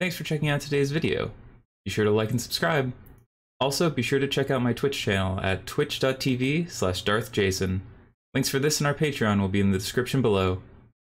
Thanks for checking out today's video. Be sure to like and subscribe. Also, be sure to check out my Twitch channel at twitch.tv/darthjacen. Links for this and our Patreon will be in the description below.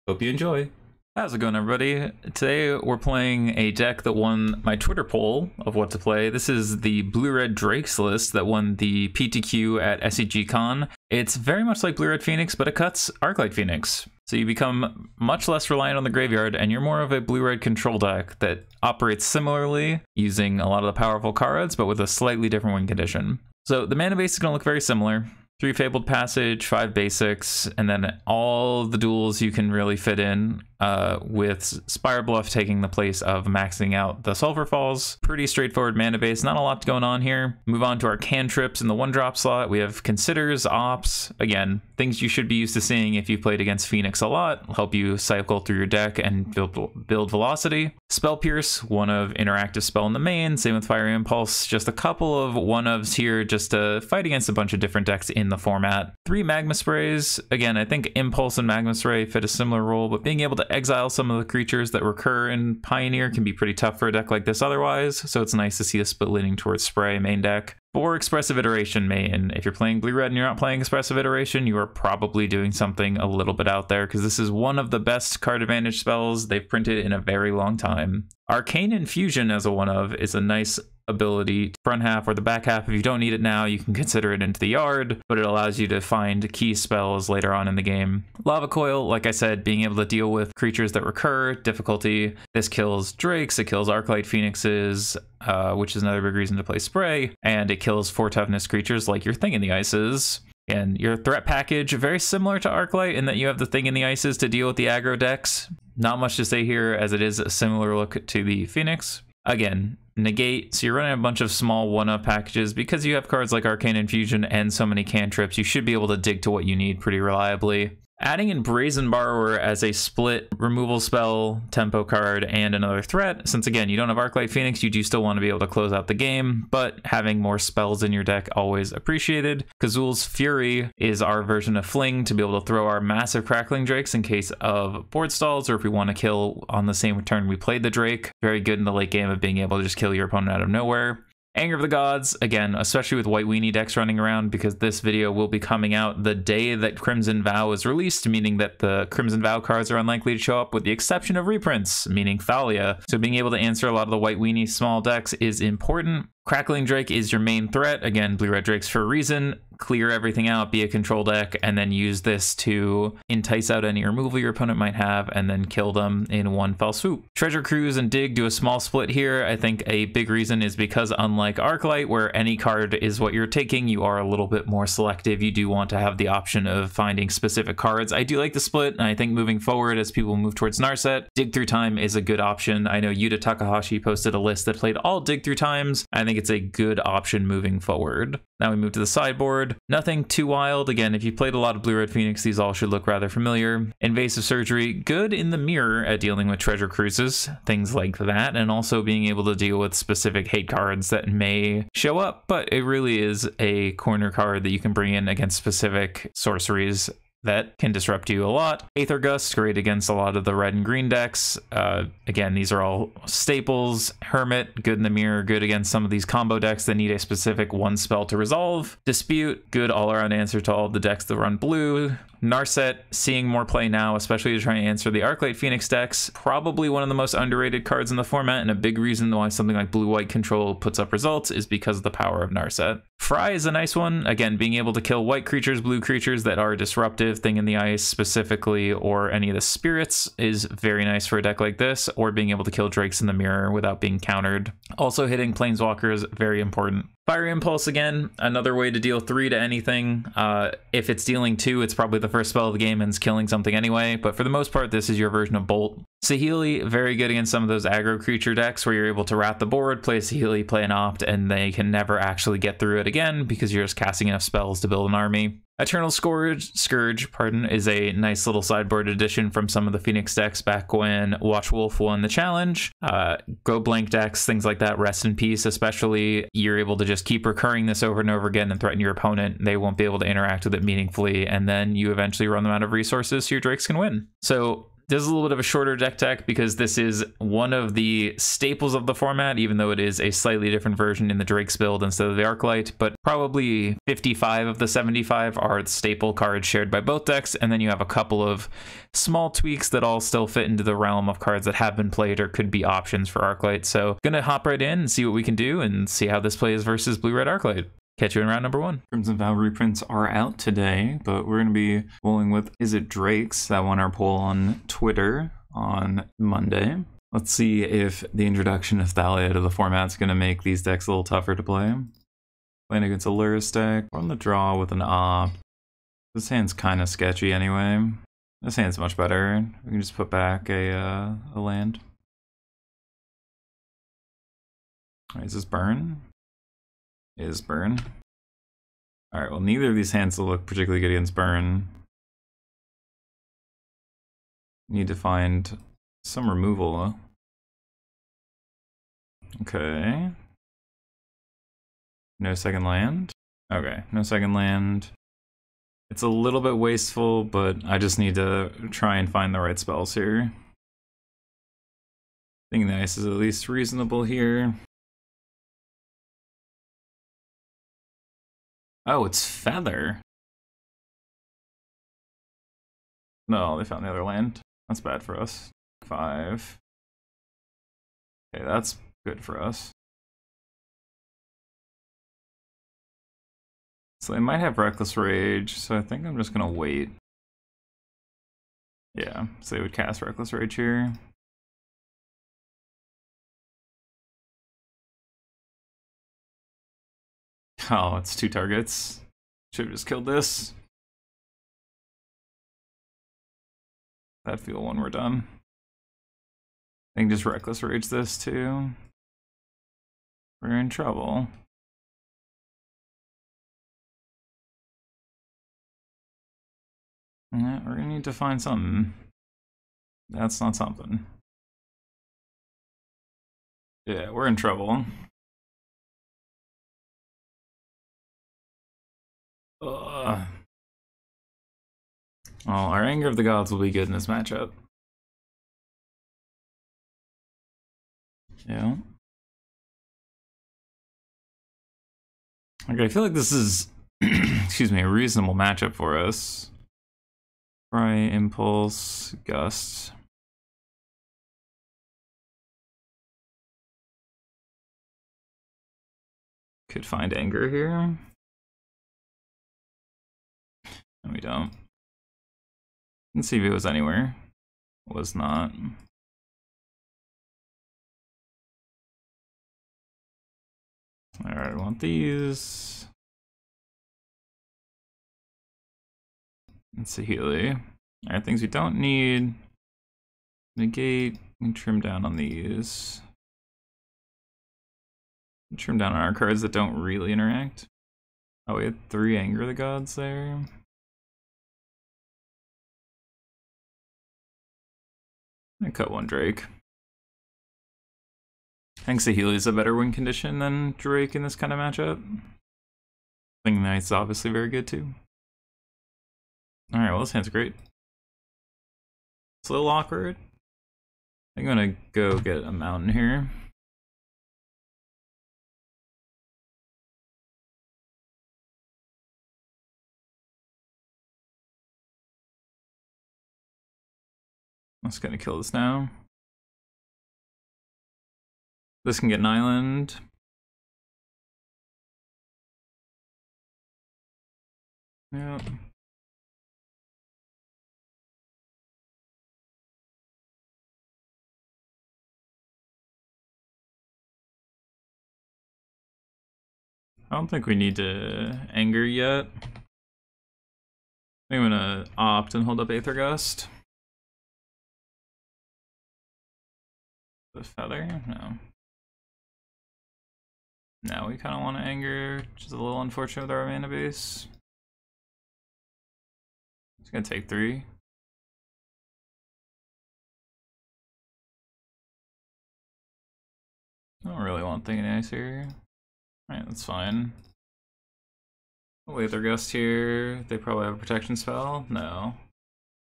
Hope you enjoy. How's it going, everybody? Today we're playing a deck that won my Twitter poll of what to play. This is the Blue-Red Drakes list that won the PTQ at SEGCon. It's very much like Blue-Red Phoenix, but it cuts Arclight Phoenix. So you become much less reliant on the graveyard, and you're more of a Blue-Red control deck that operates similarly, using a lot of the powerful cards, but with a slightly different win condition. So the mana base is going to look very similar. 3 Fabled Passage, 5 basics, and then all the duels you can really fit in, with Spire Bluff taking the place of maxing out the Sulfur Falls. Pretty straightforward mana base, not a lot going on here. Move on to our cantrips in the 1-drop slot. We have Considers, Ops, again, things you should be used to seeing if you played against Phoenix a lot, help you cycle through your deck and build velocity. Spell Pierce, one of interactive spell in the main, same with Fiery Impulse, just a couple of one-ofs here just to fight against a bunch of different decks in the format. 3 Magma Sprays, again, I think Impulse and Magma Spray fit a similar role, but being able to exile some of the creatures that recur in Pioneer can be pretty tough for a deck like this otherwise, so it's nice to see a split leaning towards Spray main deck. 4 Expressive Iteration main. If you're playing Blue-Red and you're not playing Expressive Iteration, you are probably doing something a little bit out there, because this is one of the best card advantage spells they've printed in a very long time. Arcane Infusion as a one-of is a nice ability. Front half or the back half, if you don't need it now, you can consider it into the yard, but it allows you to find key spells later on in the game. Lava Coil, like I said, being able to deal with creatures that recur, difficulty. This kills Drakes, it kills Arclight Phoenixes, which is another big reason to play Spray, and it kills 4 toughness creatures like your Thing in the Ices. And your threat package, very similar to Arclight in that you have the Thing in the Ices to deal with the aggro decks. Not much to say here, as it is a similar look to the Phoenix. Again, negate, so you're running a bunch of small one-up packages. Because you have cards like Arcane Infusion and so many cantrips, you should be able to dig to what you need pretty reliably. Adding in Brazen Borrower as a split removal spell, tempo card, and another threat, since again, you don't have Arclight Phoenix, you do still want to be able to close out the game, but having more spells in your deck, always appreciated. Kazul's Fury is our version of Fling to be able to throw our massive Crackling Drakes in case of board stalls, or if we want to kill on the same turn we played the Drake. Very good in the late game of being able to just kill your opponent out of nowhere. Anger of the Gods, again, especially with White Weenie decks running around, because this video will be coming out the day that Crimson Vow is released, meaning that the Crimson Vow cards are unlikely to show up with the exception of reprints, meaning Thalia. So being able to answer a lot of the White Weenie small decks is important. Crackling Drake is your main threat. Again, Blue-Red Drakes for a reason. Clear everything out, be a control deck, and then use this to entice out any removal your opponent might have, and then kill them in one fell swoop. Treasure Cruise and Dig do a small split here. I think a big reason is because unlike Arclight, where any card is what you're taking, you are a little bit more selective. You do want to have the option of finding specific cards. I do like the split, and I think moving forward as people move towards Narset, Dig Through Time is a good option. I know Yuta Takahashi posted a list that played all Dig Through Times. I think it's a good option moving forward. Now we move to the sideboard. Nothing too wild. Again, if you played a lot of Blue-Red Phoenix, these all should look rather familiar. Invasive Surgery, good in the mirror at dealing with Treasure Cruises, things like that, and also being able to deal with specific hate cards that may show up, but it really is a corner card that you can bring in against specific sorceries that can disrupt you a lot. Aether Gust, great against a lot of the red and green decks. Again, these are all staples. Hermit, good in the mirror, good against some of these combo decks that need a specific one spell to resolve. Dispute, good all-around answer to all the decks that run blue. Narset, seeing more play now, especially to try and answer the Arclight Phoenix decks. Probably one of the most underrated cards in the format, and a big reason why something like Blue-White Control puts up results is because of the power of Narset. Fry is a nice one. Again, being able to kill white creatures, blue creatures that are disruptive, Thing in the Ice specifically, or any of the spirits is very nice for a deck like this, or being able to kill Drakes in the mirror without being countered. Also hitting Planeswalkers, very important. Fiery Impulse, again, another way to deal 3 to anything. If it's dealing 2, it's probably the first spell of the game and it's killing something anyway, but for the most part, this is your version of Bolt. Saheeli, very good against some of those aggro creature decks where you're able to wrap the board, play a Saheeli, play an Opt, and they can never actually get through it again because you're just casting enough spells to build an army. Eternal Scourge, is a nice little sideboard addition from some of the Phoenix decks back when Watch Wolf won the challenge. Go blank decks, things like that, Rest in Peace especially, you're able to just keep recurring this over and over again and threaten your opponent. They won't be able to interact with it meaningfully, and then you eventually run them out of resources so your Drakes can win. So This is a little bit of a shorter deck because this is one of the staples of the format, even though it is a slightly different version in the Drake's build instead of the Arclight. But probably 55 of the 75 are the staple cards shared by both decks, and then you have a couple of small tweaks that all still fit into the realm of cards that have been played or could be options for Arclight. So gonna hop right in and see what we can do and see how this plays versus Blue-Red Arclight. Catch you in round number 1. Crimson Vow reprints are out today, but we're going to be rolling with Is It Drake's that won our poll on Twitter on Monday. Let's see if the introduction of Thalia to the format's going to make these decks a little tougher to play. Playing against a Luris deck. We're on the draw with an Op. This hand's kind of sketchy anyway. This hand's much better. We can just put back a land. Alright, is this burn? Is burn. Alright, well neither of these hands will look particularly good against burn. Need to find some removal. Okay. No second land? Okay, no second land. It's a little bit wasteful, but I just need to try and find the right spells here. I think the ice is at least reasonable here. Oh, it's Feather. No, they found the other land. That's bad for us. 5. Okay, that's good for us. So they might have Reckless Rage, so I think I'm just gonna wait. Yeah, so they would cast Reckless Rage here. Oh, it's 2 targets. Should have just killed this. That feel when we're done. I think just Reckless Rage this too. We're in trouble. Yeah, we're gonna need to find something. That's not something. Yeah, we're in trouble. Ugh. Well, our Anger of the Gods will be good in this matchup. Yeah. Okay, I feel like this is, excuse me, a reasonable matchup for us. Cry, Impulse, Gust. Could find Anger here. No, we don't. Let's see if it was anywhere. Was not. Alright, I want these. And Saheeli. Alright, things we don't need. Negate and trim down on these. Trim down on our cards that don't really interact. Oh, we had 3 Anger of the Gods there. I cut 1 Drake. I think Saheeli is a better win condition than Drake in this kind of matchup. Thing Knight's obviously very good too. Alright, well this hand's great. It's a little awkward. I'm gonna go get a mountain here. I'm just gonna kill this now. This can get an island. Yep. I don't think we need to Anger yet. I'm gonna opt and hold up Aether Gust. The Feather? No. Now we kind of want to Anger, which is a little unfortunate with our mana base. It's gonna take 3. I don't really want Thing Ice here. Alright, that's fine. Oh, Aether Gust here. They probably have a protection spell? No.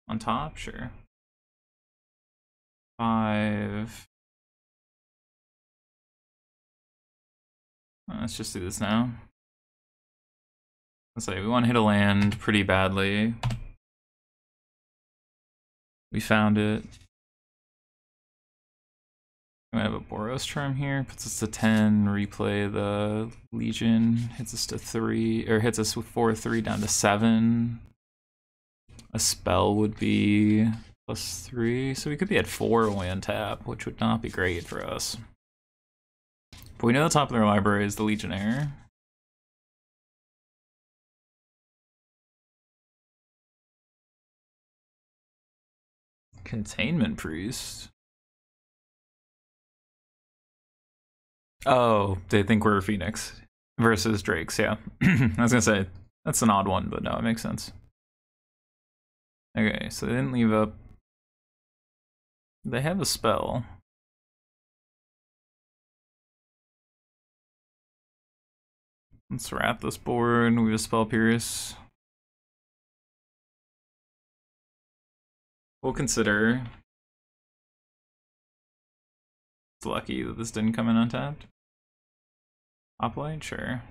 On top? Sure. 5. Let's just do this now. Let's say we want to hit a land pretty badly. We found it. We have a Boros Charm here, puts us to 10, replay the Legion, hits us to 3, or hits us with 4/3 down to 7. A spell would be +3, so we could be at 4 when we untap, which would not be great for us. But we know the top of their library is the Legionnaire. Containment Priest? Oh, they think we're Phoenix versus Drakes, yeah. I was gonna say, that's an odd one, but no, it makes sense. Okay, so they didn't leave up. They have a spell. Let's wrap this board. We have a Spell Pierce. We'll consider. It's lucky that this didn't come in untapped. Hoplite, sure.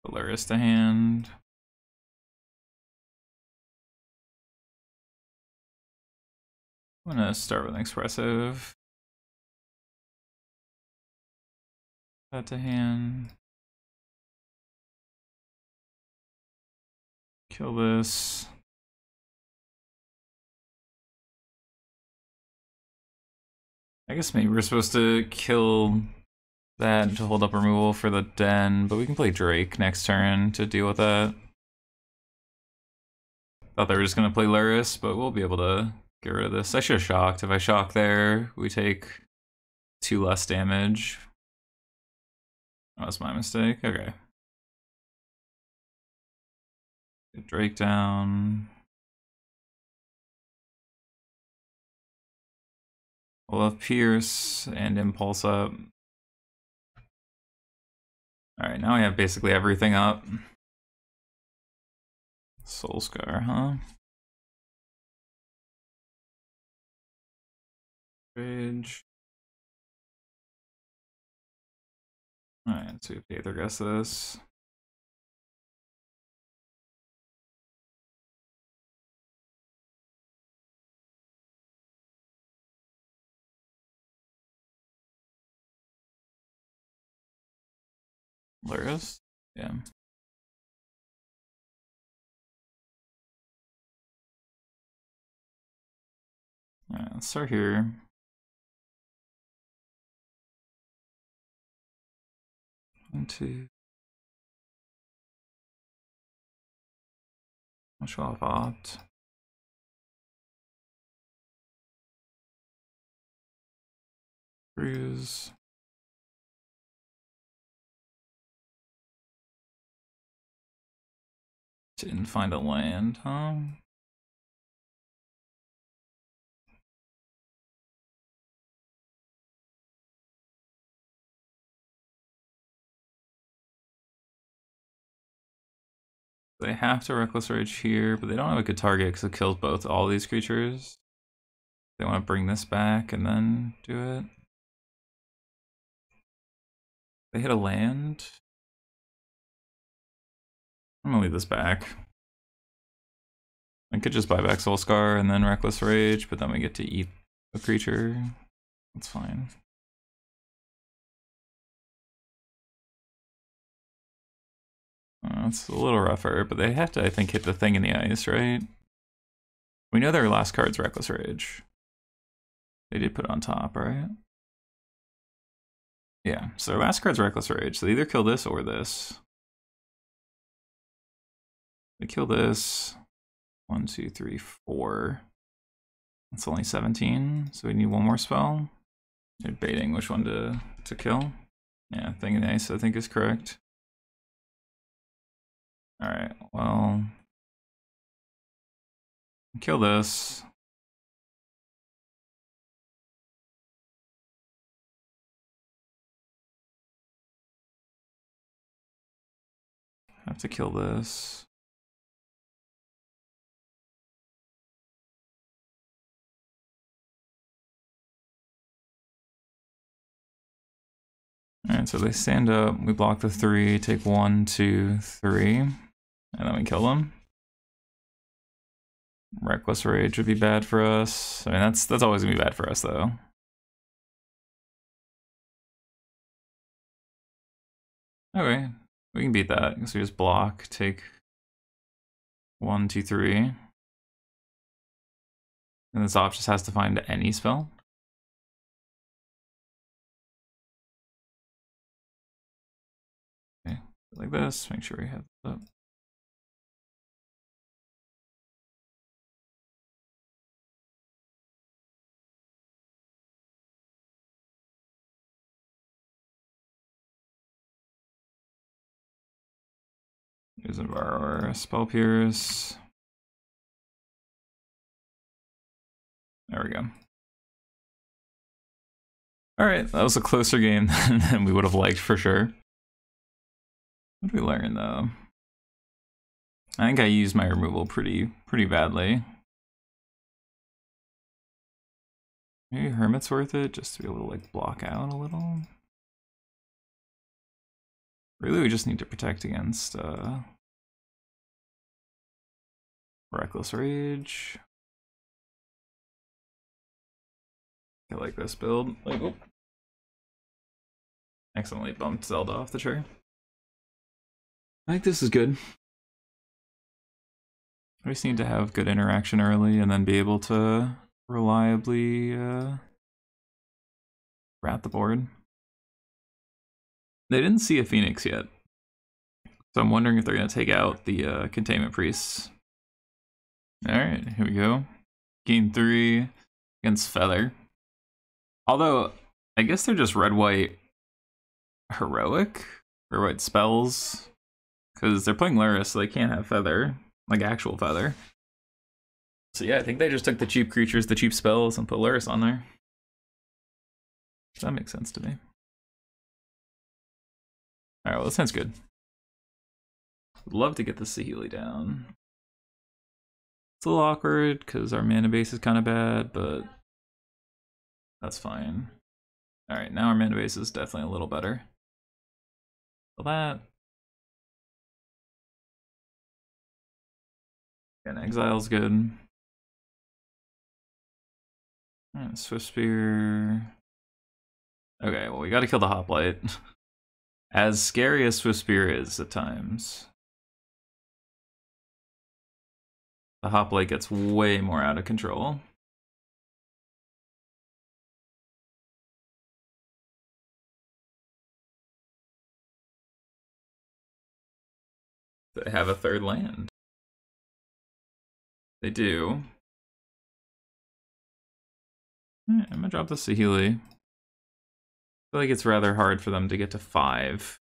Polaris to hand. I'm gonna start with an Expressive. That to hand. Kill this. I guess maybe we're supposed to kill that to hold up removal for the Den, but we can play Drake next turn to deal with that. Thought they were just gonna play Luris, but we'll be able to get rid of this. I should have shocked. If I shock there, we take 2 less damage. That was my mistake. Okay. Get Drake down. We'll have Pierce and Impulse up. Alright, now we have basically everything up. Soul Scar, huh? Rage. Alright, so we have to either guess this. Luris? Yeah. Alright, let's start here. One, two. I'll show off Opt. Cruise. Didn't find a land, huh? They have to Reckless Rage here, but they don't have a good target because it kills both all these creatures. They want to bring this back and then do it. They hit a land. I'm gonna leave this back. I could just buy back Soul Scar and then Reckless Rage, but then we get to eat a creature. That's fine. It's a little rougher, but they have to, I think, hit the thing in the ice, right? We know their last card's Reckless Rage. They did put it on top, right? Yeah, so their last card's Reckless Rage. So they either kill this or this. They kill this. 1, 2, 3, 4. That's only 17, so we need one more spell. They're baiting which one to kill. Yeah, thing in the ice I think is correct. Alright, well, kill this. Have to kill this. Alright, so they stand up, we block the 3, take 1, 2, 3, and then we kill them. Reckless Rage would be bad for us. I mean, that's always gonna be bad for us, though. Okay, we can beat that, because we just block, take 1, 2, 3. And this op just has to find any spell. Okay, like this, make sure we have this up. Using our Spell Pierce. There we go. Alright, that was a closer game than we would have liked for sure. What did we learn though? I think I used my removal pretty badly. Maybe Hermit's worth it just to be able to like block out a little. Really, we just need to protect against Reckless Rage. I like this build. Like, oh. Accidentally bumped Zelda off the tree. I think this is good. We just need to have good interaction early and then be able to reliably rat the board. They didn't see a Phoenix yet, so I'm wondering if they're going to take out the Containment Priests. Alright, here we go. Gain 3 against Feather. Although, I guess they're just red-white heroic? Red-white spells? Because they're playing Luris, so they can't have Feather. Like actual Feather. So yeah, I think they just took the cheap creatures, the cheap spells, and put Luris on there. That makes sense to me. Alright, well that sounds good. Would love to get the Saheeli down. It's a little awkward, because our mana base is kind of bad, but that's fine. Alright, now our mana base is definitely a little better. So that. And Exile's good. Alright, Swift Spear. Okay, well we gotta kill the Hoplite. As scary as Swift Spear is at times, the Hoplite gets way more out of control. They have a third land. They do. I'm gonna drop the Saheeli. I feel like it's rather hard for them to get to 5.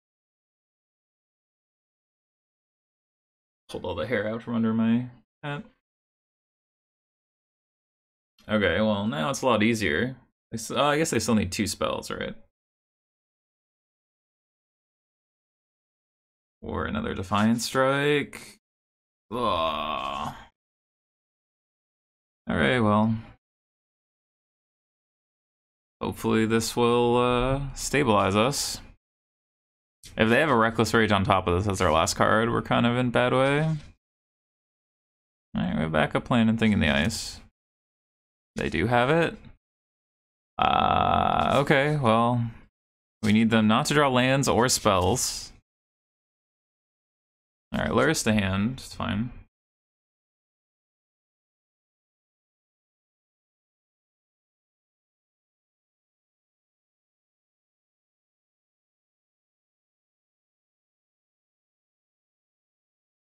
Pulled all the hair out from under my hat. Okay, well now it's a lot easier. I guess they still need 2 spells, right? Or another Defiant Strike. Ugh. Alright, well. Hopefully this will stabilize us. If they have a Reckless Rage on top of this as their last card, we're kind of in bad way. Alright, we have backup plan and Thing in the Ice. They do have it. Okay, well. We need them not to draw lands or spells. Alright, Luris to hand, it's fine.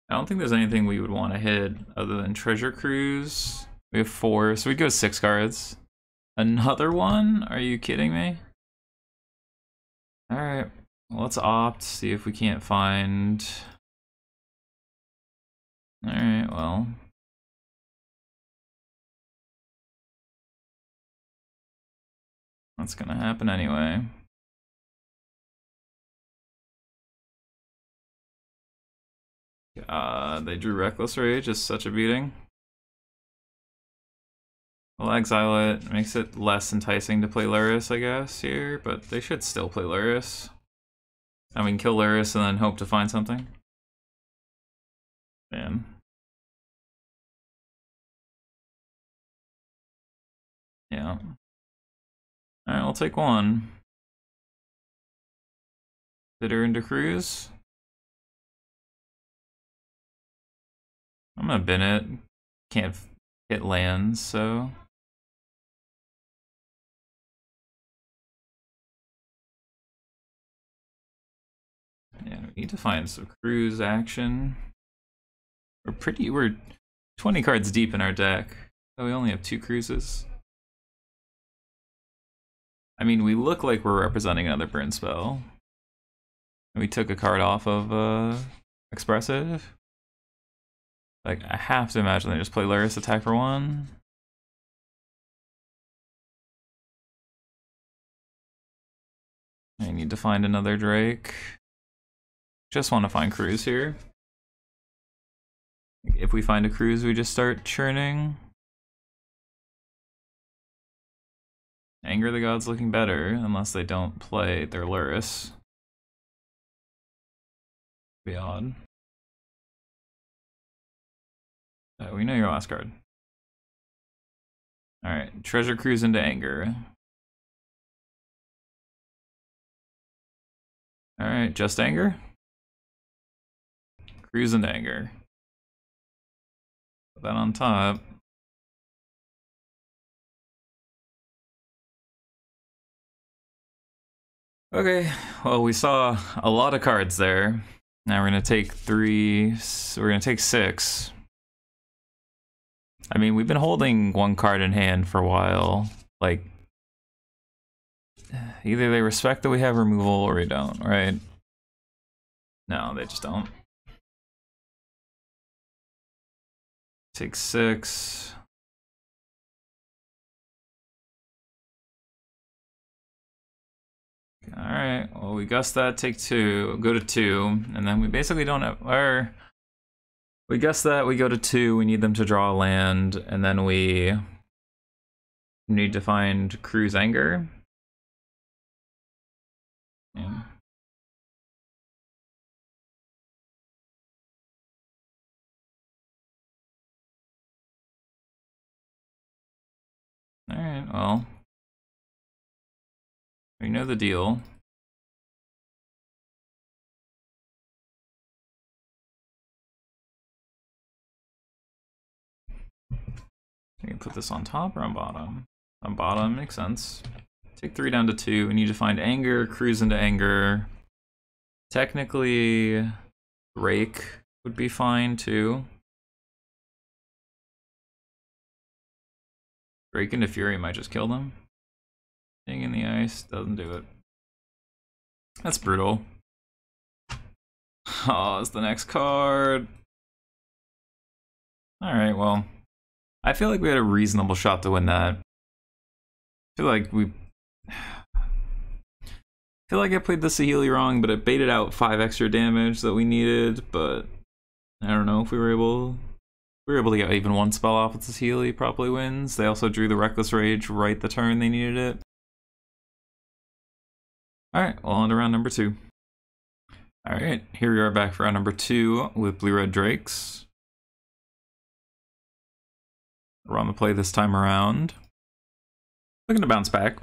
I don't think there's anything we would want to hit other than Treasure Cruise. We have 4, so we'd go 6 cards. Another one? Are you kidding me? Alright, well, let's opt, see if we can't find... Alright, well... That's gonna happen anyway. They drew Reckless Rage, is such a beating. We'll exile it, makes it less enticing to play Luris, I guess, here, but they should still play Luris. And we can kill Luris and then hope to find something. Man. Yeah. Alright, I'll take one. Fit her into cruise. I'm gonna bin it. Can't hit lands, so. Yeah, we need to find some cruise action. We're 20 cards deep in our deck. Oh, we only have 2 cruises. I mean, we look like we're representing another burn spell. We took a card off of Expressive. Like, I have to imagine they just play Luris, attack for 1. I need to find another Drake. Just want to find Cruise here. If we find a Cruise, we just start churning. Anger the Gods looking better, unless they don't play their Luris. Be odd. We know your last card. Alright, Treasure Cruise into Anger. Alright, just Anger? Cruise into Anger. Put that on top. Okay, well, we saw a lot of cards there. Now we're gonna take 3, so we're gonna take 6. I mean, we've been holding 1 card in hand for a while. Like, either they respect that we have removal or we don't, right? No, they just don't. Take 6. Alright, well, we gust that, take 2, go to 2, and then we basically don't have our. We guess that, we go to 2, we need them to draw a land, and then we need to find Cruise Anger. Yeah. Alright, well. We know the deal. You can put this on top or on bottom? On bottom, makes sense. Take 3 down to 2. We need to find Anger, Cruise into Anger. Technically, Rake would be fine too. Rake into Fury might just kill them. Thing in the ice doesn't do it. That's brutal. Oh, it's the next card. Alright, well. I feel like we had a reasonable shot to win that. I feel like I played the Saheeli wrong, but it baited out 5 extra damage that we needed, but I don't know if we were able to get even 1 spell off with the Saheeli, probably wins. They also drew the Reckless Rage right the turn they needed it. Alright, well, on to round number 2. Alright, here we are back for round number 2 with Blue-Red Drakes. We're on the play this time around. Looking to bounce back. I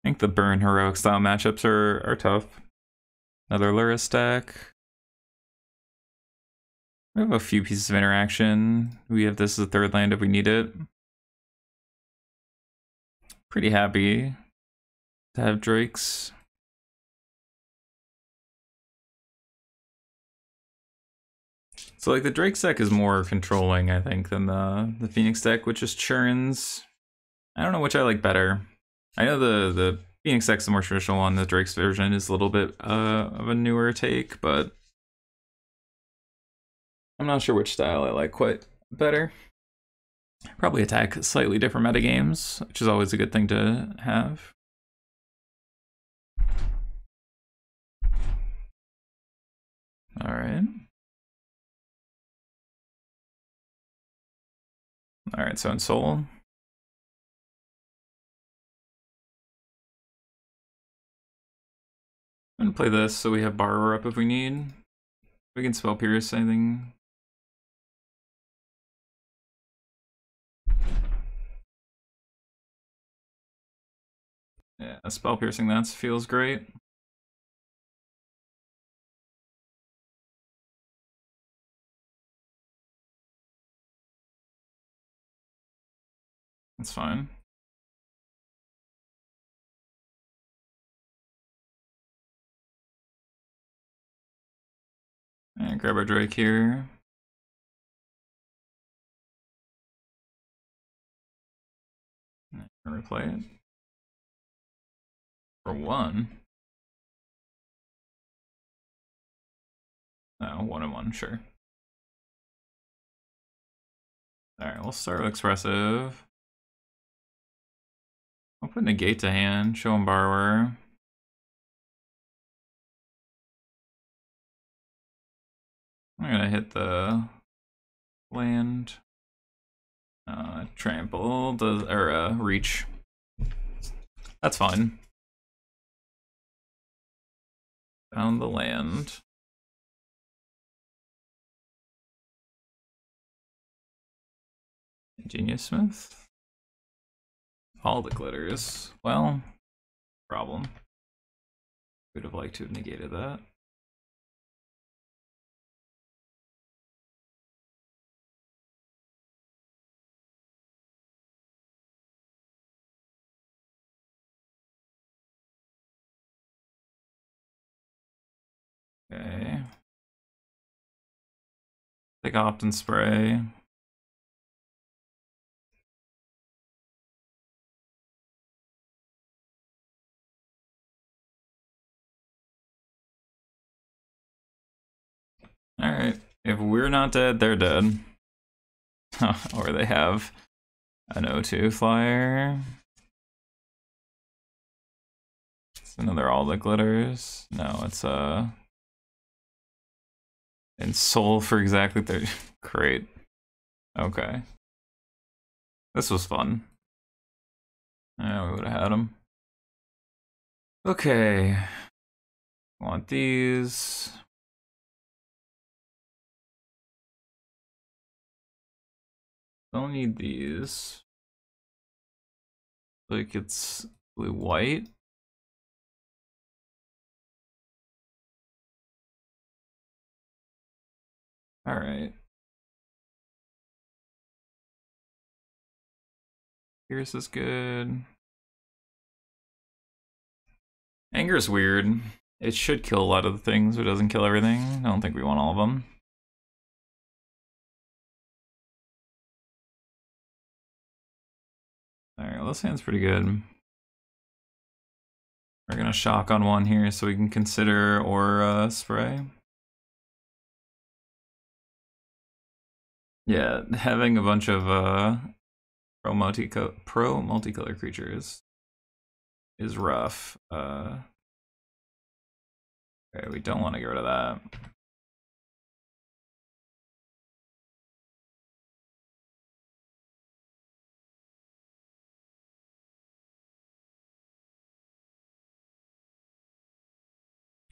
think the Burn Heroic style matchups are tough. Another Luris deck. We have a few pieces of interaction. We have this as a 3rd land if we need it. Pretty happy to have Drakes. So like the Drake deck is more controlling, I think, than the Phoenix deck, which just churns. I don't know which I like better. I know the Phoenix deck's the more traditional one. The Drake's version is a little bit of a newer take, but I'm not sure which style I like quite better. Probably attack slightly different metagames, which is always a good thing to have. Alright. Alright, so in Soul. I'm gonna play this so we have Borrower up if we need. We can spell pierce anything. Yeah, spell piercing that feels great. That's fine. And grab our Drake here. And replay it. For 1. Oh, 1 and 1, sure. Alright, we'll start with Expressive. I'll put Negate to hand, show him Borrower. I'm gonna hit the land. Trample, or reach. That's fine. Found the land. Genius Smith. All the glitters. Well, problem. Would have liked to have negated that. Okay. Take opt and spray. Alright. If we're not dead, they're dead. Or they have an O2 flyer. It's another all the glitters. No, it's and soul for exactly 30. Great. Okay. This was fun. Yeah, we would have had them. Okay. Want these. Don't need these. Like it's blue white. All right. Pierce is good. Anger is weird. It should kill a lot of the things, but it doesn't kill everything. I don't think we want all of them. Alright, well, this hand's pretty good. We're gonna shock on 1 here so we can consider or spray. Yeah, having a bunch of pro multicolor creatures is rough. Okay, we don't want to get rid of that.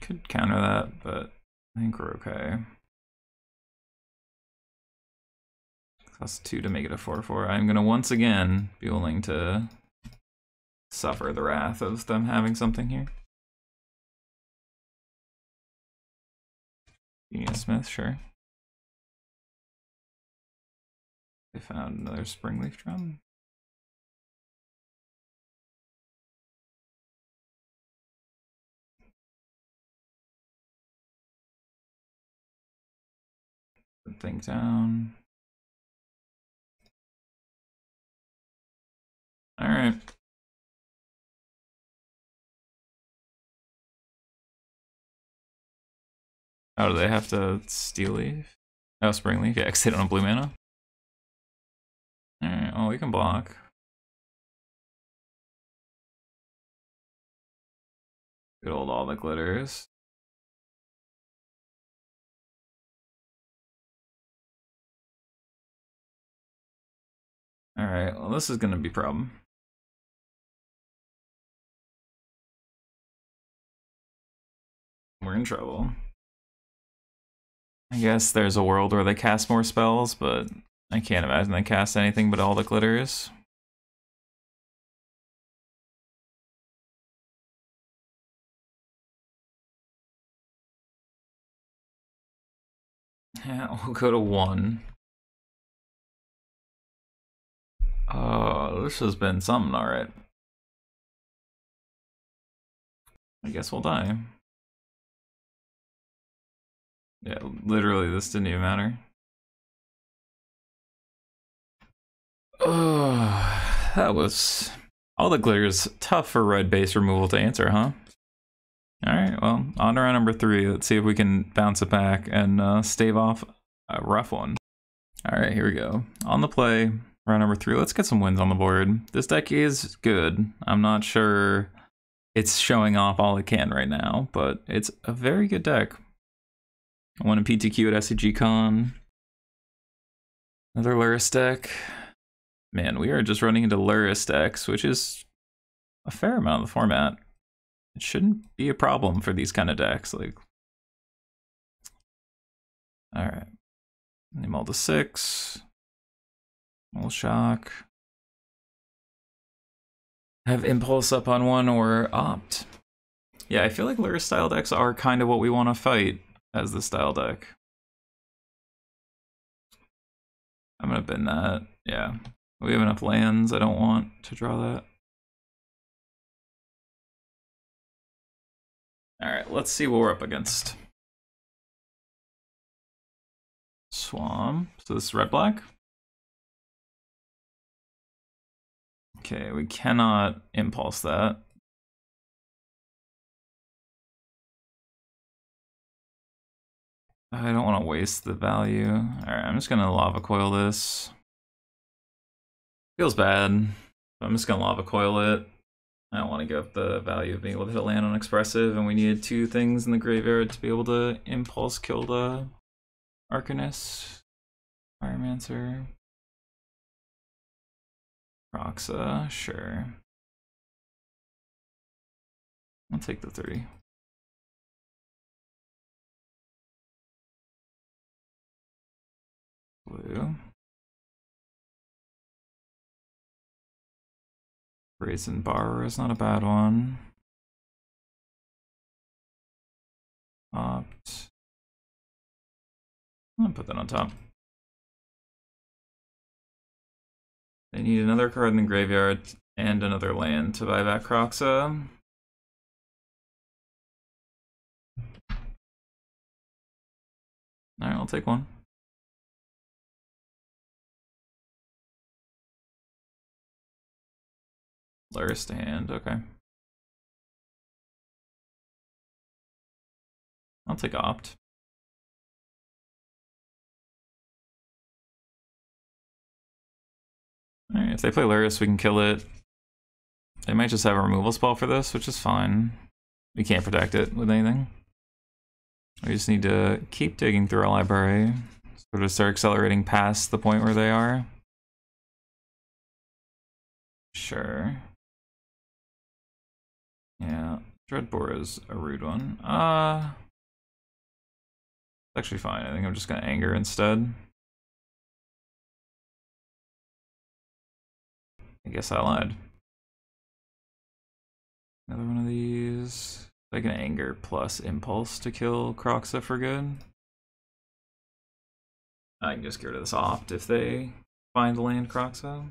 Could counter that, but I think we're okay. Cost 2 to make it a 4/4. I'm gonna once again be willing to suffer the wrath of them having something here. Genius Smith, sure. They found another Springleaf Drum. Put things down. Alright. Oh, do they have to Steel Leaf? Oh, Springleaf? Yeah, because they don't have blue mana. Alright, well, we can block. Good old all the glitters. Alright, well, this is gonna be a problem. we're in trouble. I guess there's a world where they cast more spells, but I can't imagine they cast anything but all the glitters. Yeah, we'll go to 1. Oh, this has been something, alright. I guess we'll die. Yeah, literally, this didn't even matter. Oh, that was... All the glitters tough for red base removal to answer, huh? Alright, well, on to round number 3. Let's see if we can bounce it back and stave off a rough one. Alright, here we go. On the play, round number 3. Let's get some wins on the board. This deck is good. I'm not sure it's showing off all it can right now, but it's a very good deck. I won a PTQ at SCG Con. Another Luris deck. Man, we are just running into Luris decks, which is a fair amount of the format. It shouldn't be a problem for these kind of decks. Like, all right, name all to 6. Will shock. Have impulse up on 1 or opt. Yeah, I feel like Luris style decks are kind of what we want to fight as the style deck. I'm gonna bin that. Yeah, we have enough lands. I don't want to draw that. All right, let's see what we're up against. Swamp. So this is red-black. Okay, we cannot impulse that. I don't want to waste the value. Alright, I'm just gonna lava coil this. Feels bad, but I'm just gonna lava coil it. I don't want to give up the value of being able to hit land on expressive, and we needed 2 things in the graveyard to be able to impulse kill the Arcanist, Pyromancer, Roxa, sure. I'll take the 3. Blue. Brazen Borrower is not a bad one. Opt. I'm gonna put that on top. They need another card in the graveyard and another land to buy back Croxa. Alright, I'll take 1. Luris to hand, okay. I'll take opt. Alright, if they play Luris, we can kill it. They might just have a removal spell for this, which is fine. We can't protect it with anything. We just need to keep digging through our library, sort of start accelerating past the point where they are. Sure. Yeah, Dreadbore is a rude one. It's actually fine. I think I'm just gonna anger instead. I guess I lied. Another one of these. I can anger plus impulse to kill Croxa for good. I can just get rid of this opt if they find the land Croxa.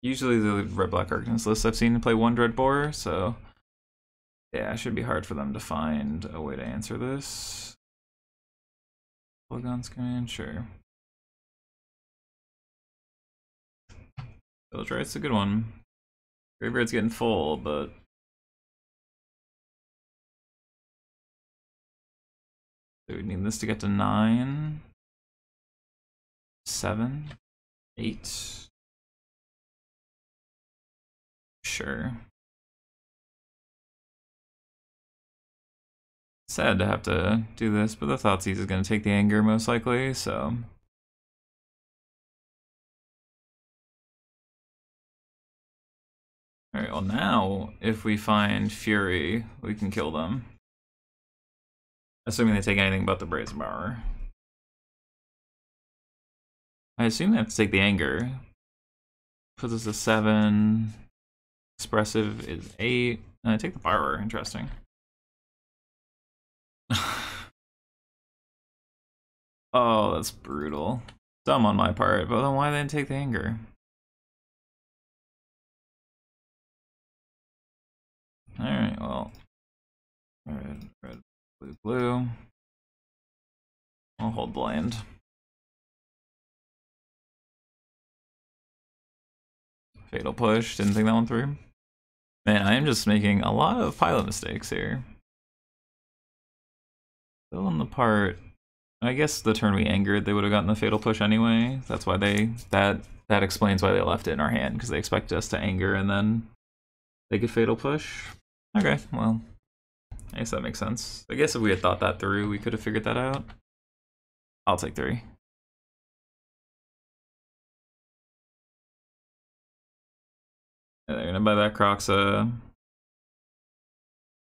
Usually the red-black Arcanist list I've seen play 1 Dreadbore, so yeah, it should be hard for them to find a way to answer this. Polygon Scan, sure. Village Right's a good one. Graveyard's getting full, but so we need this to get to 9, 7, 8. Sure. Sad to have to do this, but the Thoughtseize is going to take the anger most likely, so. Alright, well now, if we find Fury, we can kill them. Assuming they take anything but the Brazen Power. I assume they have to take the Anger. Puts us to 7. Expressive is 8. And I take the Power, interesting. Oh, that's brutal. Dumb on my part, but then why didn't take the Anger? Alright, well. Red, red, blue, blue. I'll hold blind. Fatal push, didn't think that one through. Man, I am just making a lot of pilot mistakes here. Still on the part. I guess the turn we angered, they would have gotten the fatal push anyway. That's why that explains why they left it in our hand, because they expected us to anger and then they could fatal push. Okay, well, I guess that makes sense. I guess if we had thought that through, we could have figured that out. I'll take 3. Yeah, they're gonna buy that Croxa.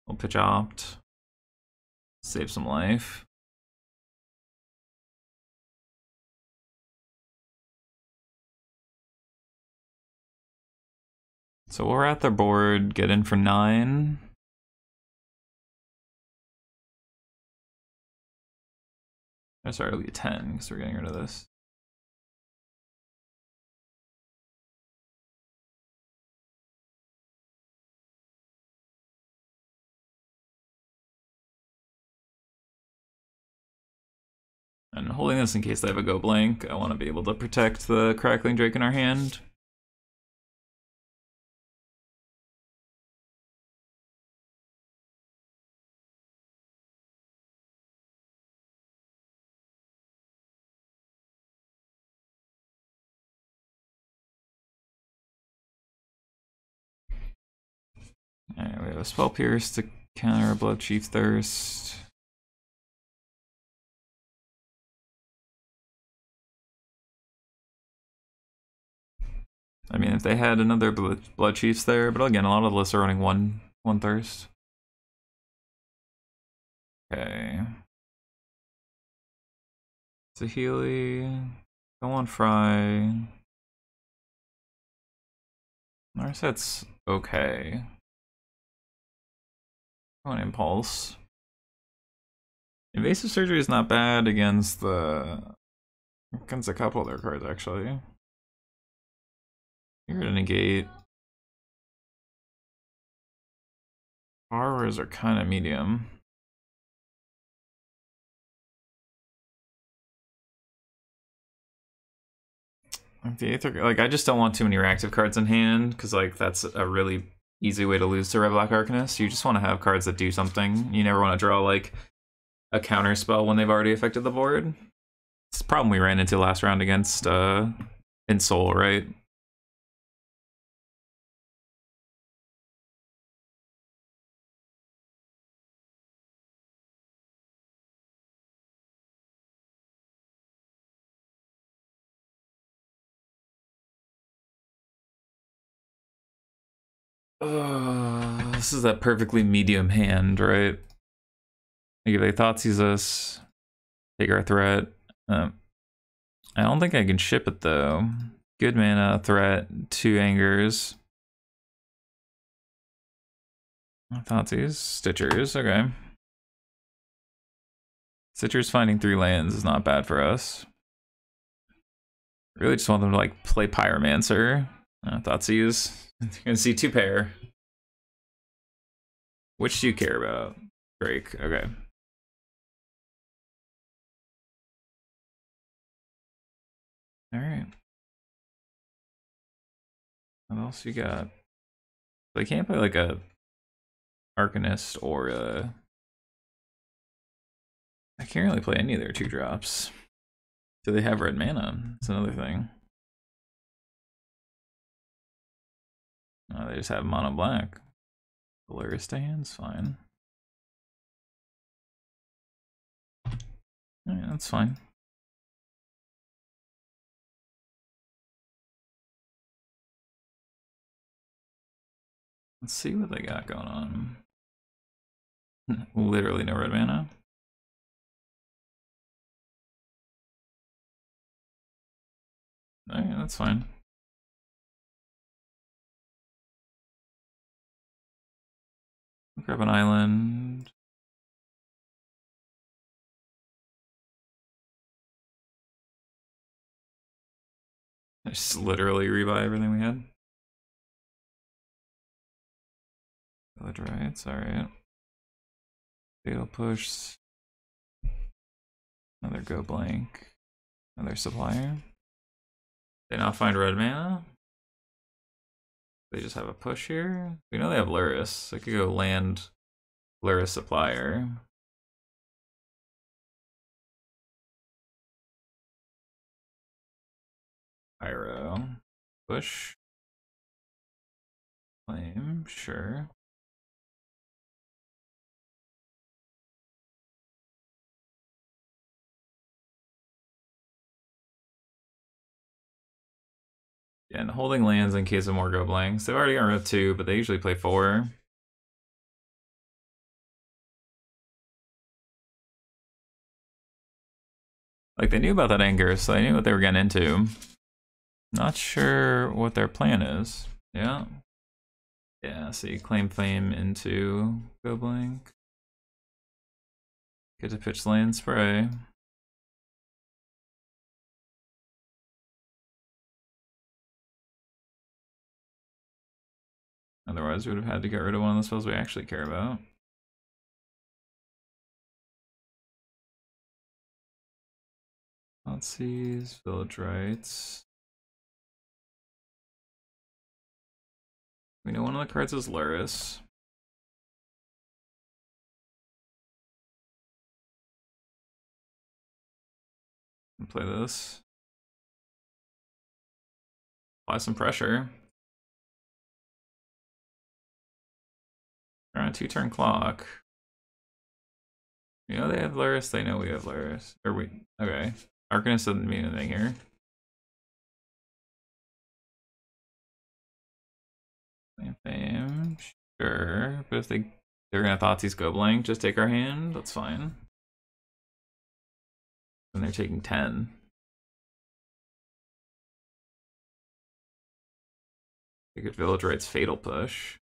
We'll pitch opt. Save some life. So we're at their board, get in for 9. Sorry, it'll be 10 because we're getting rid of this. And holding this in case they have a go blank, I want to be able to protect the Crackling Drake in our hand. Alright, we have a Spell Pierce to counter a Blood Chief Thirst. I mean, if they had another Blood Chiefs there, but again, a lot of the lists are running one Thirst. Okay. Saheeli. Go on Fry. Narset's okay. Go on Impulse. Invasive Surgery is not bad against a couple of their cards, actually. You're gonna negate. Borrowers are kind of medium. The Aether, like, I just don't want too many reactive cards in hand, because, like, that's a really easy way to lose to Red Black Arcanist. You just want to have cards that do something. You never want to draw, like, a counter spell when they've already affected the board. It's the problem we ran into last round against in Soul, right? This is that perfectly medium hand, right? Like if they Thoughtseize us, take our threat. I don't think I can ship it though. Good mana, threat, 2 angers. Thoughtseize, Stitchers, okay. Stitchers finding 3 lands is not bad for us. Really just want them to like play Pyromancer. Thoughtseize. You're gonna see 2 pair. Which do you care about? Drake, okay. Alright. What else you got? They can't play like a Arcanist or a... I can't really play any of their 2-drops. Do they have red mana? That's another thing. No, they just have mono black. Polaris to hand's fine. Alright, that's fine. Let's see what they got going on. Literally no red mana. Alright, that's fine. Grab an island. I just literally rebuy everything we had. Village rights, alright. Fatal push. Another go blank. Another supplier. They not find red mana? They just have a push here? We know they have Luris. I could go land Luris supplier. Pyro. Push. Flame, sure. Yeah, and holding lands in case of more go blanks. They've already got rid of 2, but they usually play 4. Like, they knew about that anger, so they knew what they were getting into. Not sure what their plan is. Yeah. Yeah, so you claim fame into go blank. Get to pitch lane spray. Otherwise, we would have had to get rid of one of the spells we actually care about. Let's see, village rights. We know one of the cards is Luris. Play this. Apply some pressure. They're on a 2-turn clock. You know they have Luris, they know we have Luris. Or we, okay. Arcanist doesn't mean anything here. Fame, sure. But if they're gonna Thoughtseize go blank, just take our hand, that's fine. And they're taking 10. They could Village Rights Fatal Push.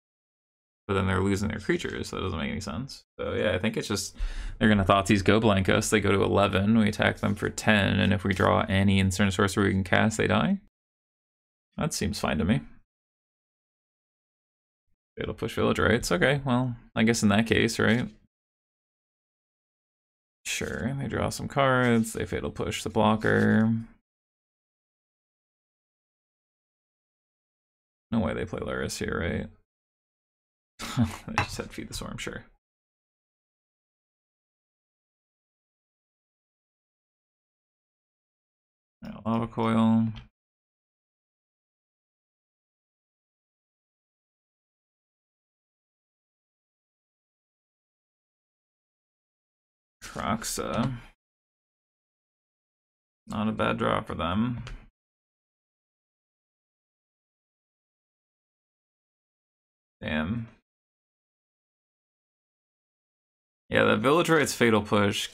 But then they're losing their creatures, so that doesn't make any sense. So yeah, I think it's just they're gonna Thoughtseize go blank us. They go to 11, we attack them for 10, and if we draw any instant sorcery we can cast, they die. That seems fine to me. Fatal Push Village Rights. Okay, well, I guess in that case, right? Sure, they draw some cards, they Fatal Push the blocker. No way they play Luris here, right? They just had Feed the Swarm, sure. Right, Lava Coil. Croxa. Not a bad draw for them. Damn. Yeah, the Village Rights Fatal Push,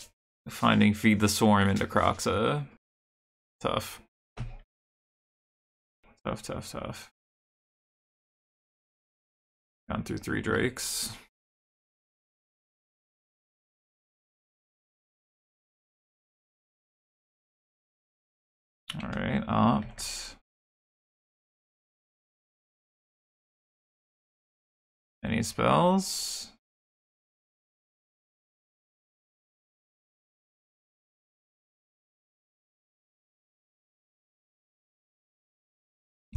finding Feed the Swarm into Croxa. Tough. Tough, tough, tough. Gone through 3 Drakes. Alright, opt. Any spells?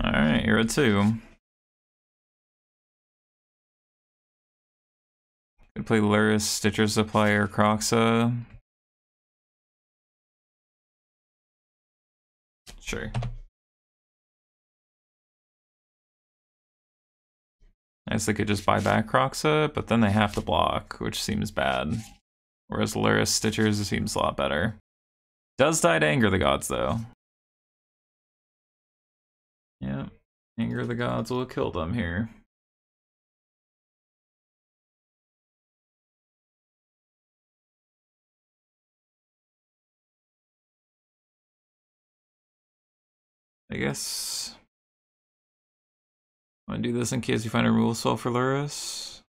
Alright, you're at 2. Could play Luris, Stitcher Supplier, Croxa. Sure. I guess they could just buy back Croxa, but then they have to block, which seems bad. Whereas Luris Stitchers seems a lot better. Does die to Anger the Gods, though. Yeah, Anger the Gods will kill them here. I guess I'm gonna do this in case you find a removal spell for Lurrus.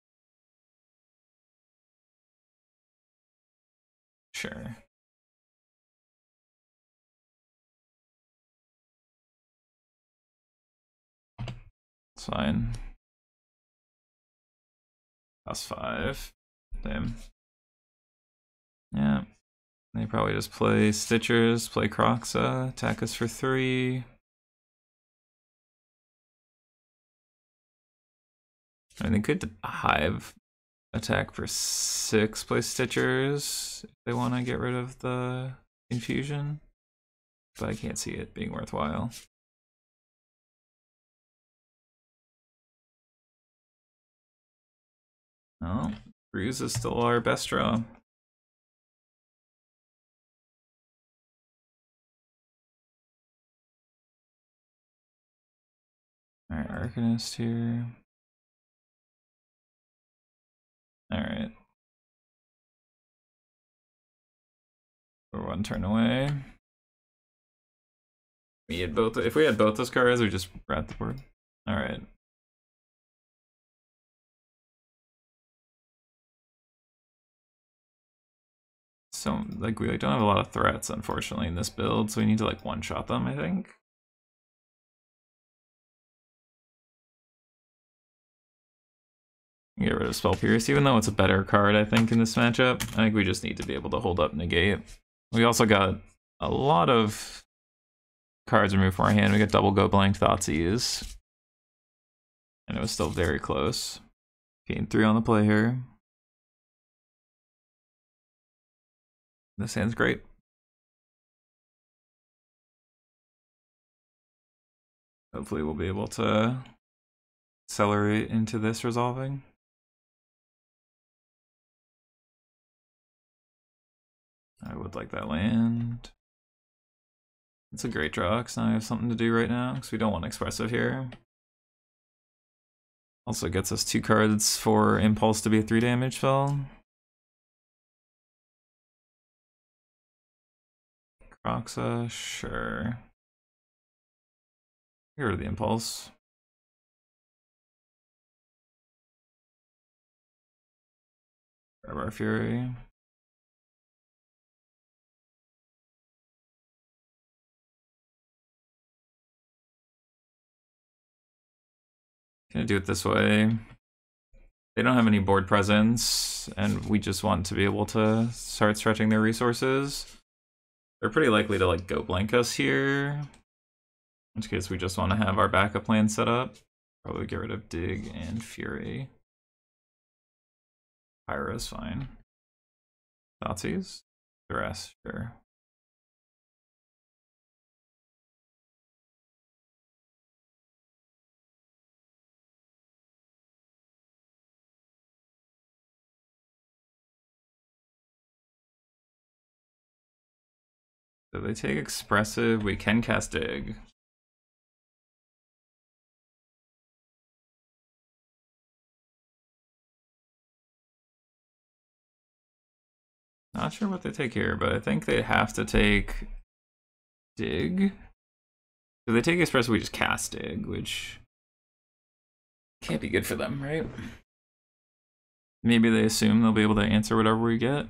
Sure. It's fine. +5. Damn. Yeah. They probably just play Stitchers, play Croxa, attack us for 3. I mean, they could Hive attack for 6, play Stitchers if they want to get rid of the infusion. But I can't see it being worthwhile. Oh, Bruise is still our best draw. Alright, Arcanist here. Alright. We're 1 turn away. We had both. If we had both those cards, we just rat the board. Alright. So, like, we don't have a lot of threats, unfortunately, in this build, so we need to, like, one-shot them, I think. Get rid of Spell Pierce, even though it's a better card, I think, in this matchup. I think we just need to be able to hold up Negate. We also got a lot of cards removed from our hand. We got double Go Blank Thoughtseize. And it was still very close. Gain 3 on the play here. This hand's great. Hopefully we'll be able to accelerate into this resolving. I would like that land. It's a great draw because now I have something to do right now because we don't want expressive here. Also gets us 2 cards for Impulse to be a 3 damage spell. Croxa, sure. Get rid of the Impulse. Grab our Fury. Gonna do it this way. They don't have any board presence, and we just want to be able to start stretching their resources. They're pretty likely to like go blank us here. In which case we just want to have our backup plan set up. Probably get rid of Dig and Fury. Pyra is fine. Thoughtseize? The rest, sure. So they take Expressive, we can cast Dig. Not sure what they take here, but I think they have to take Dig. If they take Expressive, we just cast Dig, which can't be good for them, right? Maybe they assume they'll be able to answer whatever we get.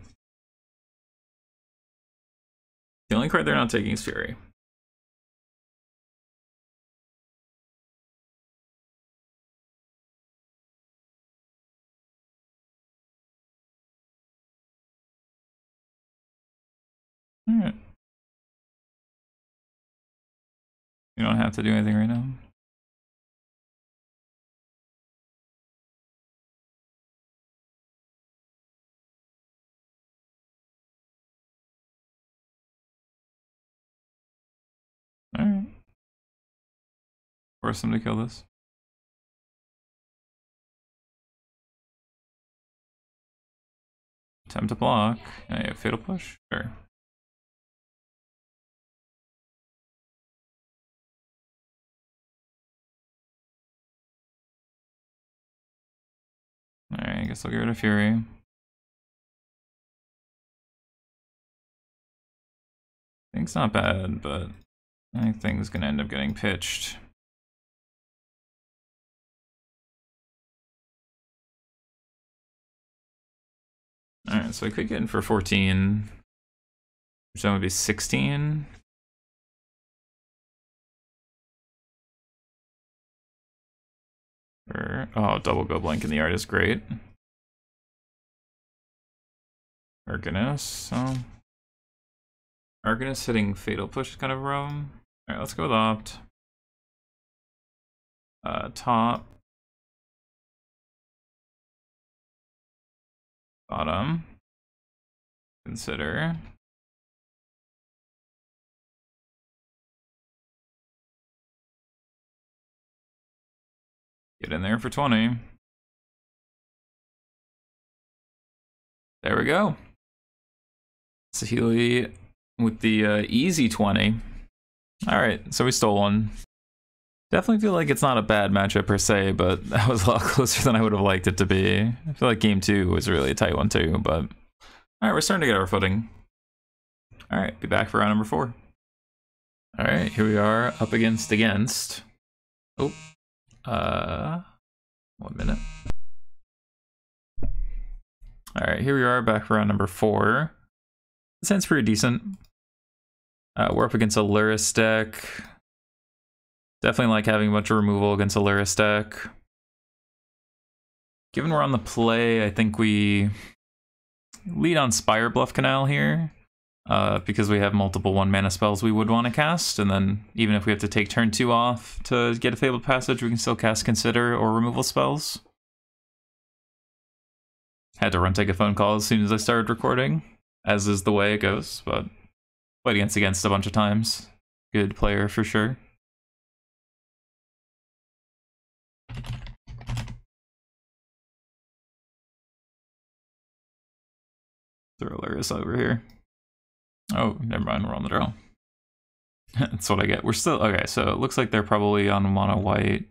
The only card they're not taking is Fury. Alright. You don't have to do anything right now. Alright. Force them to kill this. Attempt to block. Yeah, Fatal Push? Sure. Alright, I guess I'll get rid of Fury. Think's not bad, but I think it's gonna end up getting pitched. Alright, so I could get in for 14, which then would be 16. Oh, double go blink in the art is great. Arcanus, oh. Arcanus hitting Fatal Push is kind of wrong. Alright, let's go with Opt. Top. Bottom. Consider. Get in there for 20. There we go. Saheeli with the easy 20. Alright, so we stole one. Definitely feel like it's not a bad matchup per se, but that was a lot closer than I would have liked it to be. I feel like game 2 was really a tight one too, but... Alright, we're starting to get our footing. Alright, be back for round number 4. Alright, here we are, up against... Oh. 1 minute. Alright, here we are, back for round number 4. This hand's pretty decent. We're up against a Lurrus deck. Definitely like having a bunch of removal against a Lurrus deck. Given we're on the play, I think we lead on Spire Bluff Canal here. Because we have multiple 1-mana spells we would want to cast, and then even if we have to take turn 2 off to get a Fabled Passage, we can still cast Consider or removal spells. Had to take a phone call as soon as I started recording, as is the way it goes, but played against a bunch of times. Good player for sure. Throw Lurrus over here. Oh, never mind, we're on the draw. That's what I get. We're still, okay, so it looks like they're probably on mono white.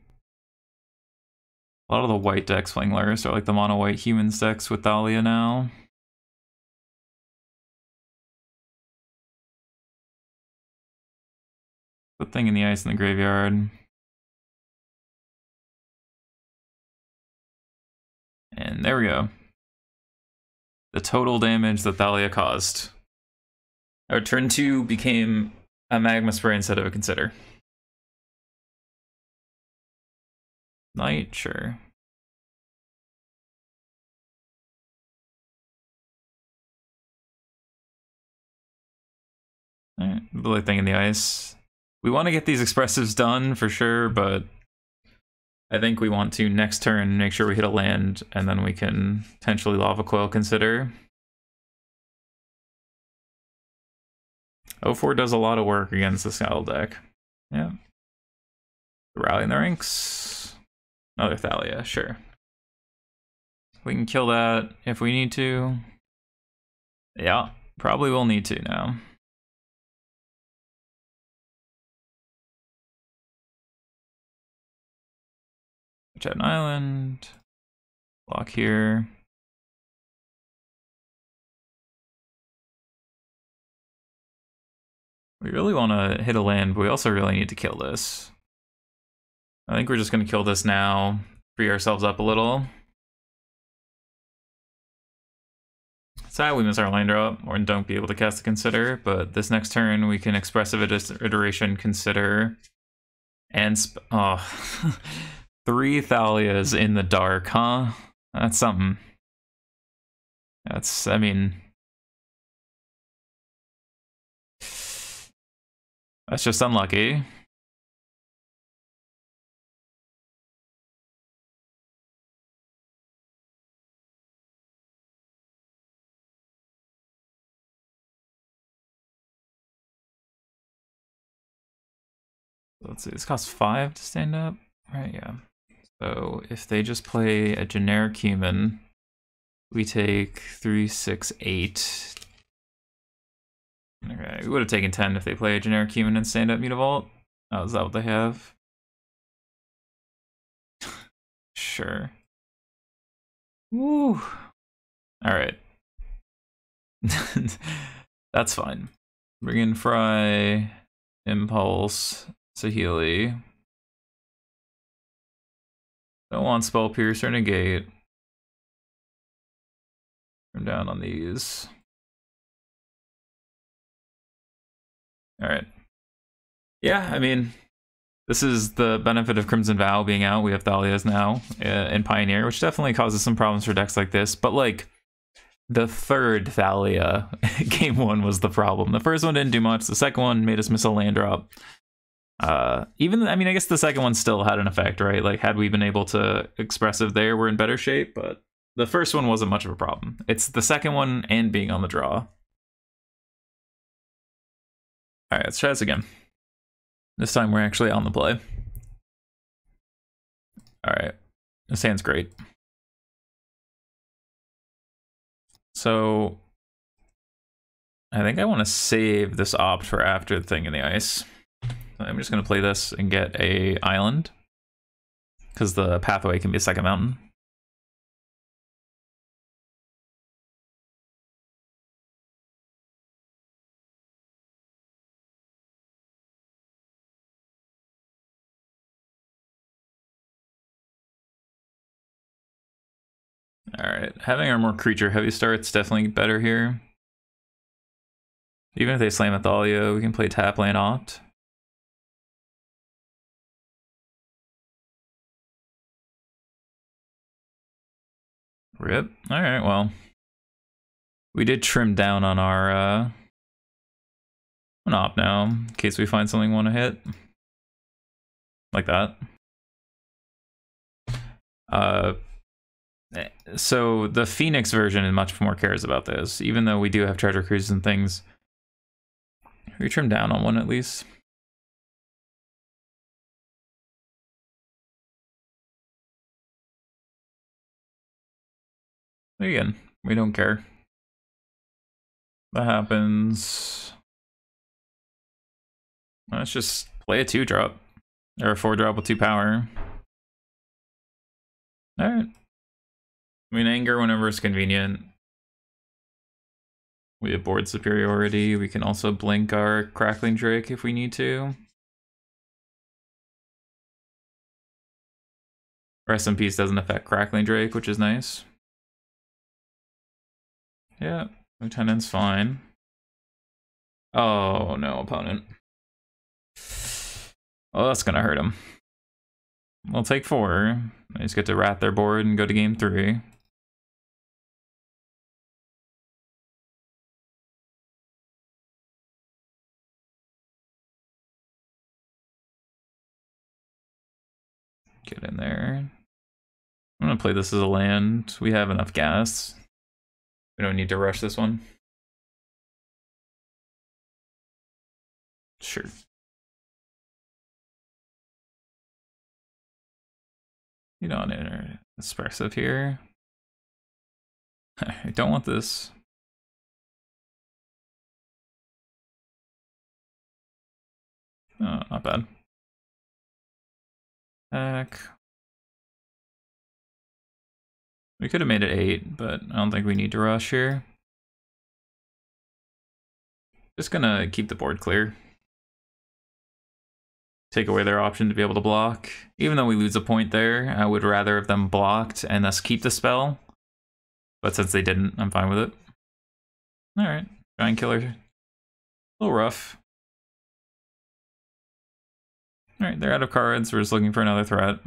A lot of the white decks playing Lurrus are like the mono white humans decks with Thalia now. Put Thing in the Ice in the graveyard. And there we go. The total damage that Thalia caused. Our turn 2 became a Magma Spray instead of a Consider. Knight, sure. Alright, Blue Thing in the Ice. We want to get these expressives done for sure, but I think we want to next turn make sure we hit a land, and then we can potentially Lava Coil Consider. 04 does a lot of work against the Scowl deck. Yeah. Rallying the ranks. Another Thalia, sure. We can kill that if we need to. Yeah, probably will need to now. Chat an island. Block here. We really want to hit a land, but we also really need to kill this. I think we're just going to kill this now, free ourselves up a little. Sad we miss our land drop, or don't be able to cast the Consider, but this next turn we can Expressive Iteration Consider, and oh, 3 Thalias in the dark, huh? That's something. That's, I mean... That's just unlucky. Let's see, this costs 5 to stand up, right? Yeah. So if they just play a generic human, we take 3, 6, 8. Okay, we would have taken 10 if they play a generic human and stand up Mutavault. Oh, is that what they have? Sure. Woo. Alright. That's fine. Bring in Fry, Impulse, Saheeli. Don't want Spell Piercer, Negate. I'm down on these. Alright. Yeah, I mean, this is the benefit of Crimson Vow being out. We have Thalia's now in Pioneer, which definitely causes some problems for decks like this. But, like, the third Thalia, game 1 was the problem. The first one didn't do much. The second one made us miss a land drop. I guess the second one still had an effect, right? Like, had we been able to Expressive there, we're in better shape, but the first one wasn't much of a problem. It's the second one and being on the draw. Alright, let's try this again. This time we're actually on the play. Alright, this hand's great. So, I think I want to save this opt for after the thing in the ice. I'm just going to play this and get a island, because the pathway can be a second mountain. Alright, having our more creature heavy starts definitely better here. Even if they slam a Thalia, we can play tap land opt. Rip. Alright, well. We did trim down on our an opt now, in case we find something we want to hit. Like that. So the Phoenix version much more cares about this, even though we do have treasure cruises and things. We trim down on one at least. Again, we don't care. That happens. Let's just play a 2-drop. Or a 4-drop with 2 power. Alright. I mean, anger whenever it's convenient. We have board superiority. We can also blink our Crackling Drake if we need to. Rest in Peace doesn't affect Crackling Drake, which is nice. Yeah, Lieutenant's fine. Oh no, opponent. Oh, that's gonna hurt him. We'll take 4. They just get to rat their board and go to game 3. Get in there. I'm gonna play this as a land. We have enough gas. We don't need to rush this one. Sure. You don't enter expressive here. I don't want this. Oh, not bad. Heck. We could have made it 8, but I don't think we need to rush here. Just gonna keep the board clear. Take away their option to be able to block. Even though we lose a point there, I would rather have them blocked and thus keep the spell. But since they didn't, I'm fine with it. Alright, Giant Killer. A little rough. Alright, they're out of cards. We're just looking for another threat.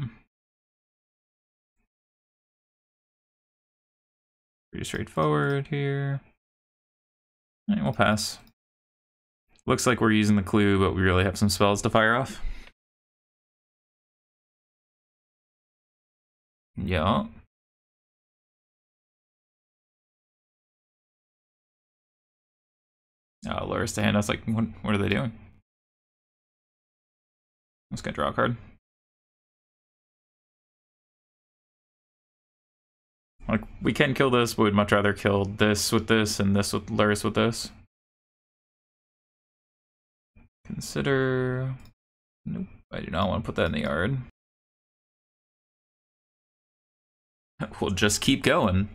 Pretty straightforward here. Alright, we'll pass. Looks like we're using the clue, but we really have some spells to fire off. Yeah. Oh, lures to hand us, like, what are they doing? Let's go draw a card. Like, we can kill this, but we'd much rather kill this with this and this with lures with this. Consider... Nope, I do not want to put that in the yard. We'll just keep going.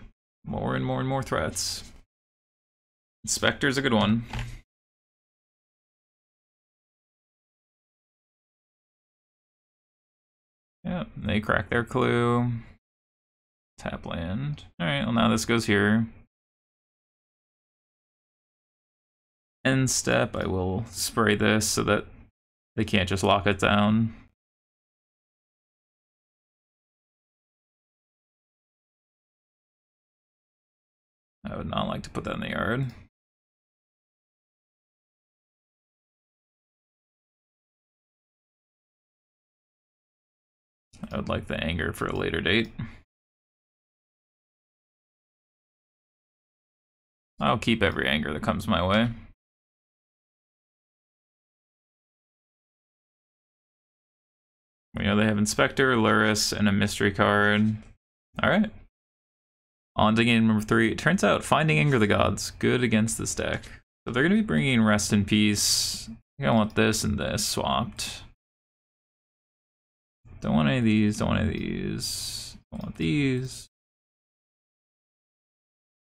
More and more and more threats. Inspector's a good one. Yep, they crack their clue. Tap land. Alright, well now this goes here. End step, I will spray this so that they can't just lock it down. I would not like to put that in the yard. I would like the anger for a later date. I'll keep every anger that comes my way. We know they have Inspector, Luris, and a mystery card. Alright. On to game number 3. It turns out Finding Anger of the Gods, good against this deck. So they're going to be bringing Rest in Peace. I want this and this swapped. Don't want any of these, don't want any of these. Don't want these.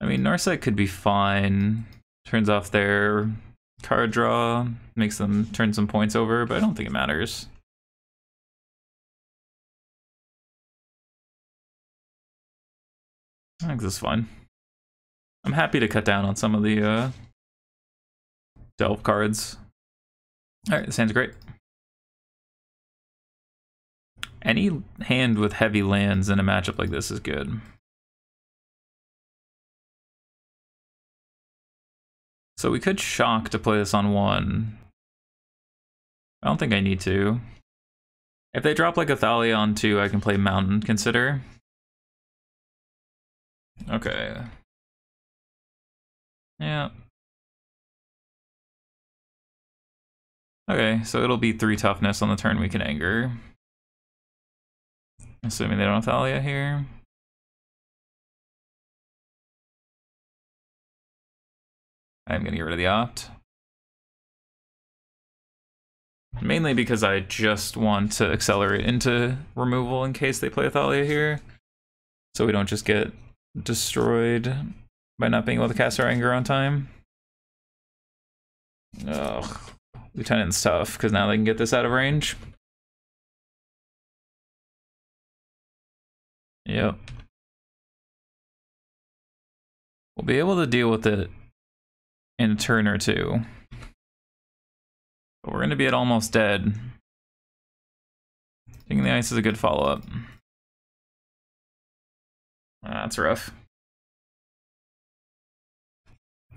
I mean, Narset could be fine. Turns off their card draw, makes them turn some points over, but I don't think it matters. I think this is fine. I'm happy to cut down on some of the delve cards. Alright, this hand's great. Any hand with heavy lands in a matchup like this is good. So we could shock to play this on 1. I don't think I need to. If they drop like a Thalia on 2, I can play Mountain Consider. Okay. Yeah. Okay, so it'll be 3 toughness on the turn we can anger. Assuming they don't have Thalia here. I'm gonna get rid of the opt. Mainly because I just want to accelerate into removal in case they play a Thalia here. So we don't just get destroyed by not being able to cast our anger on time. Ugh. Lieutenant's tough, because now they can get this out of range. Yep. We'll be able to deal with it in a turn or two. But we're going to be at almost dead. Taking the ice is a good follow-up. That's rough.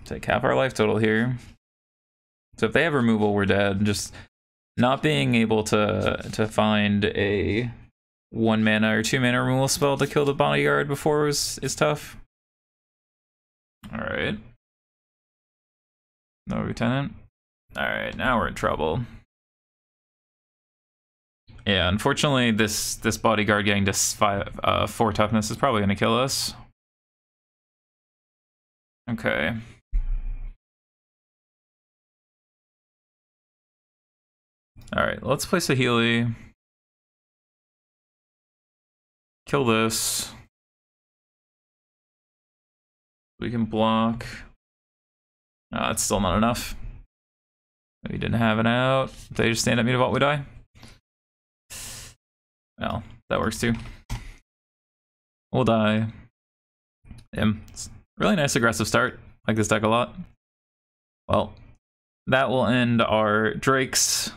Take half our life total here. So if they have removal, we're dead. Just not being able to find a 1 mana or 2 mana removal spell to kill the bodyguard before is tough. Alright. No lieutenant. Alright, now we're in trouble. Yeah, unfortunately this bodyguard getting to 4 toughness is probably gonna kill us. Okay. Alright, let's place a Healy. Kill this. We can block. It's still not enough. We didn't have it out. If they just stand at me to vault, we die. Well, that works too. We'll die. It's really nice aggressive start. I like this deck a lot. Well, that will end our Drake's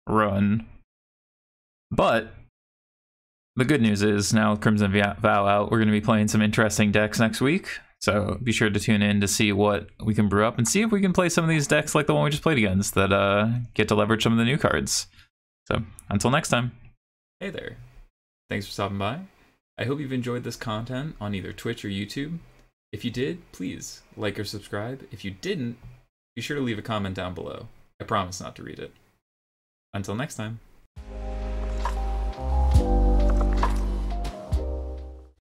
run. But the good news is now with Crimson Vow out, we're going to be playing some interesting decks next week. So be sure to tune in to see what we can brew up and see if we can play some of these decks like the one we just played against that get to leverage some of the new cards. So until next time. Hey there. Thanks for stopping by. I hope you've enjoyed this content on either Twitch or YouTube. If you did, please like or subscribe. If you didn't, be sure to leave a comment down below. I promise not to read it. Until next time.